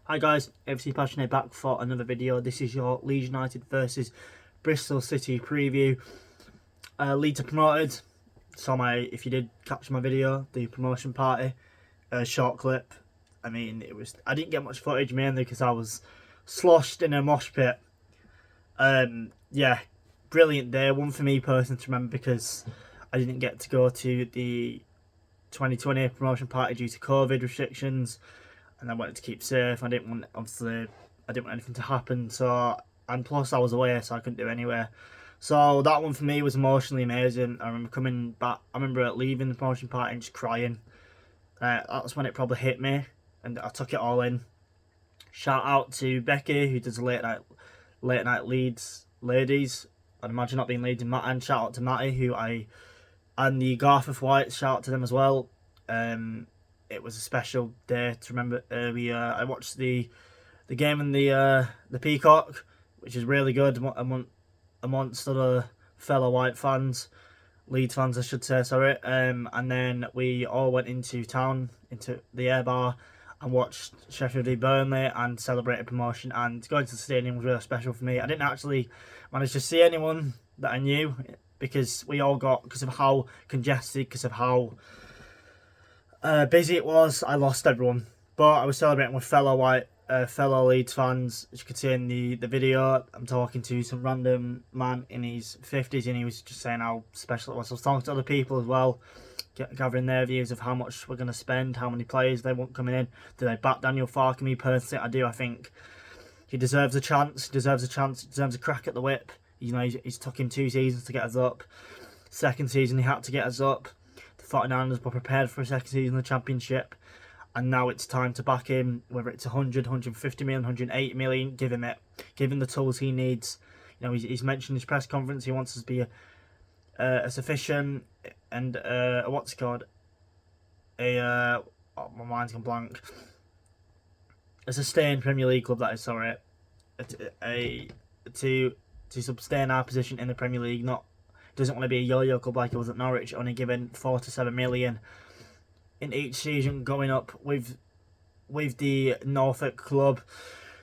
Hi guys, LUFCPassion here back for another video. This is your Leeds United versus Bristol City preview. Leeds are promoted. If you did catch my video, the promotion party, short clip. I didn't get much footage mainly because I was sloshed in a mosh pit. Yeah, brilliant day. One for me personally to remember because I didn't get to go to the 2020 promotion party due to COVID restrictions. And I wanted to keep safe. I didn't want anything to happen. And plus I was away, so I couldn't do it anywhere. So that one for me was emotionally amazing. I remember coming back. I remember leaving the promotion party and just crying. That's when it probably hit me, and I took it all in. Shout out to Becky, who does late night Leeds ladies. I'd imagine not being Leeds and Matt. And shout out to Matty, and the Garforth Whites. Shout out to them as well. It was a special day to remember. I watched the game in the Peacock, which is really good amongst other fellow White fans, Leeds fans I should say, sorry. And then we all went into the air bar and watched Sheffield v Burnley and celebrated promotion. And going to the stadium was really special for me. I didn't actually manage to see anyone that I knew because of how congested, because of how busy it was. I lost everyone, but I was celebrating with fellow Leeds fans. As you can see in the video, I'm talking to some random man in his 50s, and he was just saying how special it was. I was talking to other people as well, gathering their views of how much we're going to spend, how many players they want coming in. Do they back Daniel Farke? Me personally, I do. I think he deserves a chance. He deserves a crack at the whip. You know, he's took him 2 seasons to get us up. Second season, he had to get us up. 49ers were prepared for a second season in the Championship, and now it's time to back him, whether it's 100, 150 million, 180 million, give him the tools he needs. You know, he's mentioned in his press conference he wants us to be a sufficient and my mind's gone blank. A sustained Premier League club, that is, sorry. To sustain our position in the Premier League, doesn't want to be a yo-yo club like it was at Norwich, only given 4 to 7 million in each season, going up with the Norfolk club.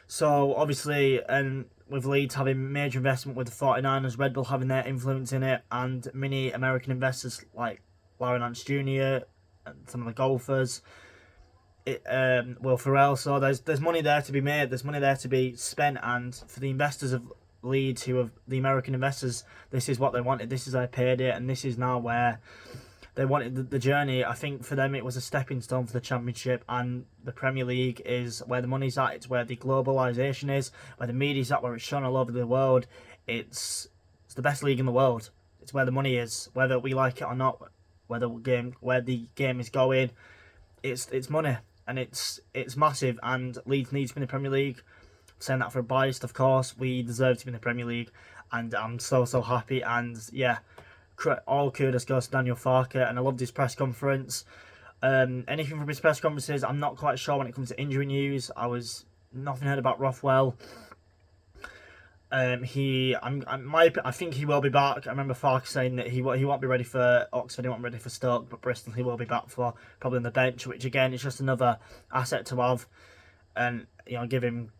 So obviously, and with Leeds having major investment with the 49ers, Red Bull having their influence in it, and many American investors like Larry Nance Jr. and some of the golfers, Will Ferrell. So there's money there to be made. There's money there to be spent, and for the investors of Leeds, who have the American investors, this is what they wanted. This is their payday, and this is now where they wanted the journey. I think for them it was a stepping stone for the Championship, and the Premier League is where the money's at. It's where the globalisation is, where the media's at, where it's shown all over the world. It's the best league in the world. It's where the money is, whether we like it or not. Where the game is going, it's money, and it's massive. And Leeds needs to be in the Premier League. Saying that for a biased, of course, we deserve to be in the Premier League, and I'm so happy. And yeah, all kudos goes to Daniel Farke, and I loved his press conference. Anything from his press conferences, I'm not quite sure when it comes to injury news. Nothing heard about Rothwell. I think he will be back. I remember Farke saying that he won't be ready for Oxford, he won't be ready for Stoke, but Bristol he will be back for, probably on the bench, which again is just another asset to have, and you know, give him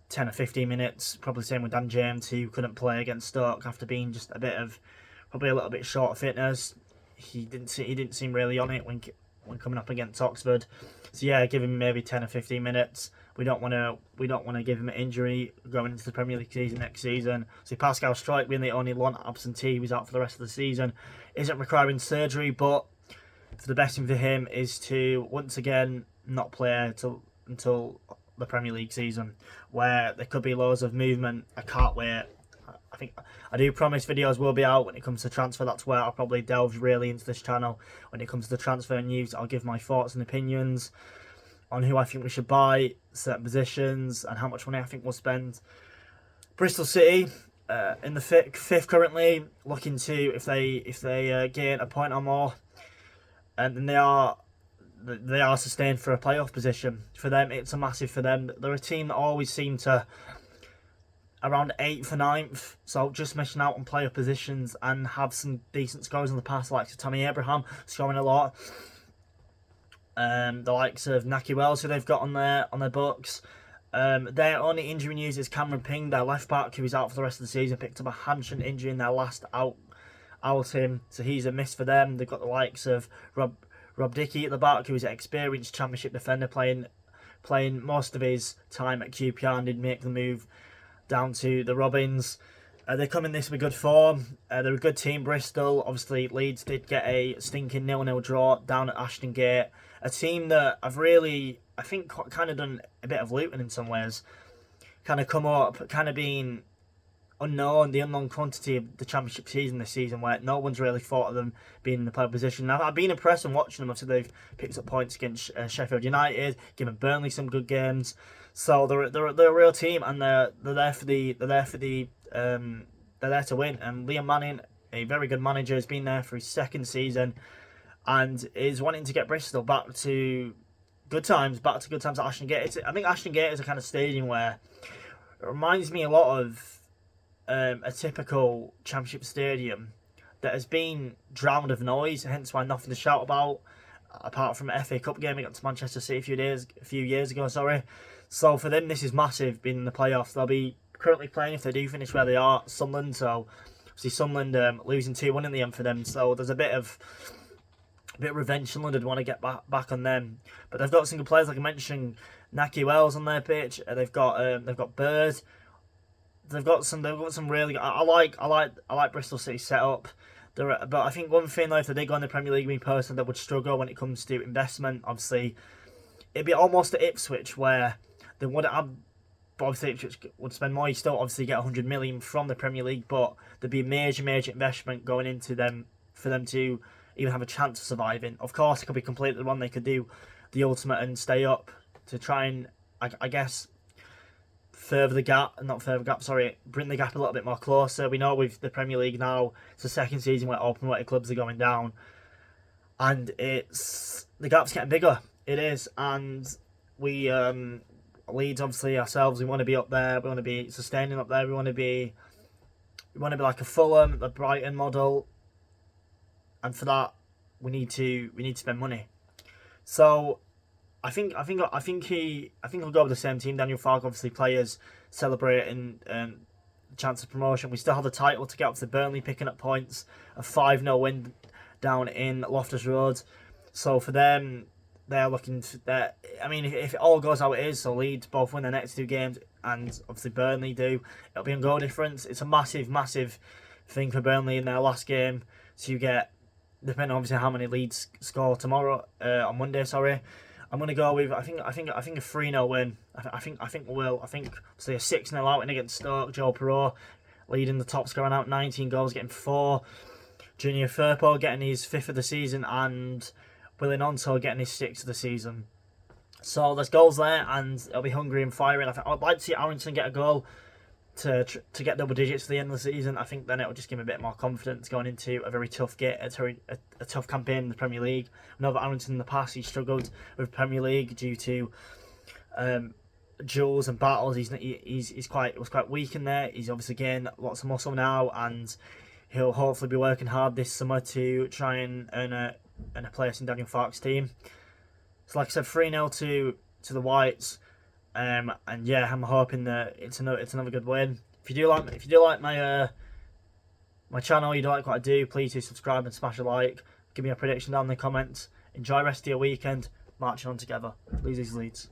10 or 15 minutes. Probably same with Dan James, who couldn't play against Stoke after being just probably a little bit short of fitness. He didn't seem really on it when coming up against Oxford. So yeah, give him maybe 10 or 15 minutes. We don't want to give him an injury going into the Premier League season next season. So Pascal Struijk being the only one absentee who's out for the rest of the season isn't requiring surgery, but for the best thing for him is to once again not play until the Premier League season, where there could be loads of movement. I can't wait. I do promise videos will be out when it comes to transfer. That's where I'll probably delve really into this channel. When it comes to the transfer news, I'll give my thoughts and opinions on who I think we should buy, certain positions, and how much money I think we'll spend. Bristol City in the fifth currently, looking to if they gain a point or more, and then they are sustained for a playoff position. For them, it's a massive for them. They're a team that always seem to around 8th or 9th, so just missing out on playoff positions, and have some decent scores in the past, like Tommy Abraham scoring a lot. The likes of Naki Wells, who they've got on their books. Their only injury news is Cameron Ping, their left back, who is out for the rest of the season. Picked up a hamstring injury in their last outing, so he's a miss for them. They've got the likes of Rob Dickey at the back, who is an experienced Championship defender, playing most of his time at QPR and did make the move down to the Robins. They come in this with good form. They're a good team, Bristol. Obviously, Leeds did get a stinking 0-0 draw down at Ashton Gate. A team that I think, kind of done a bit of looting in some ways. Kind of come up, kind of been the unknown quantity of the Championship season this season, where no one's really thought of them being in the playoff position. Now, I've been impressed in watching them. Obviously, they've picked up points against Sheffield United, given Burnley some good games. So they're a real team, and they're there to win. And Liam Manning, a very good manager, has been there for his second season, and is wanting to get Bristol back to good times at Ashton Gate. I think Ashton Gate is a kind of stadium where it reminds me a lot of a typical Championship stadium that has been drowned of noise, hence why nothing to shout about apart from an FA Cup game against Manchester City a few years ago. So for them, this is massive, being in the playoffs. They'll be currently playing, if they do finish where they are, Sunderland. So obviously Sunderland losing 2-1 in the end for them. So there's a bit of revenge in London, want to get back on them. But they've got some good players, like I mentioned, Naki Wells on their pitch. They've got Bird. They've got some really. I like Bristol City's setup. But I think one thing though, if they did go in the Premier League, me personally, that would struggle when it comes to investment. Obviously, it'd be almost at Ipswich where they would have. But obviously, Ipswich would spend more. You still obviously get 100 million from the Premier League, but there'd be major investment going into them for them to even have a chance of surviving. Of course, it could be completely wrong. They could do the ultimate and stay up to try and, I guess, bring the gap a little bit more closer. We know with the Premier League now, it's the second season where open weighted clubs are going down, and the gap's getting bigger. It is, and we Leeds, obviously ourselves, we want to be up there. We want to be sustaining up there. We want to be like a Fulham, the Brighton model. And for that, we need to spend money. So, I think I'll go with the same team. Daniel Farke, obviously, players celebrating chance of promotion. We still have the title to get up to Burnley, picking up points. A 5-0 win down in Loftus Road. So for them, they're looking to that. I mean, if it all goes how it is, so Leeds both win the next two games, and obviously Burnley do, it'll be on goal difference. It's a massive thing for Burnley in their last game to get. Depending on obviously how many Leeds score tomorrow, on Monday, sorry. I'm gonna go with I think a 3-0 win. I think we will. I think obviously a 6-0 outing against Stoke. Joe Perreault leading the top scoring out, 19 goals, getting 4. Junior Firpo getting his 5th of the season, and Willie Gnonto getting his 6th of the season. So there's goals there, and it'll be hungry and firing. I'd like to see Arrington get a goal to get double digits for the end of the season. I think then it'll just give him a bit more confidence going into a very tough a tough campaign in the Premier League. I know that Arrington in the past, he struggled with Premier League due to duels and battles. He's quite weak in there. He's obviously gained lots of muscle now, and he'll hopefully be working hard this summer to try and earn a place in Daniel Farke's team. So like I said, 3-0 to the Whites. And yeah, I'm hoping that it's another good win. If you do like my my channel, you do like what I do, please do subscribe and smash a like. Give me a prediction down in the comments. Enjoy the rest of your weekend. Marching on together. Leeds is Leeds.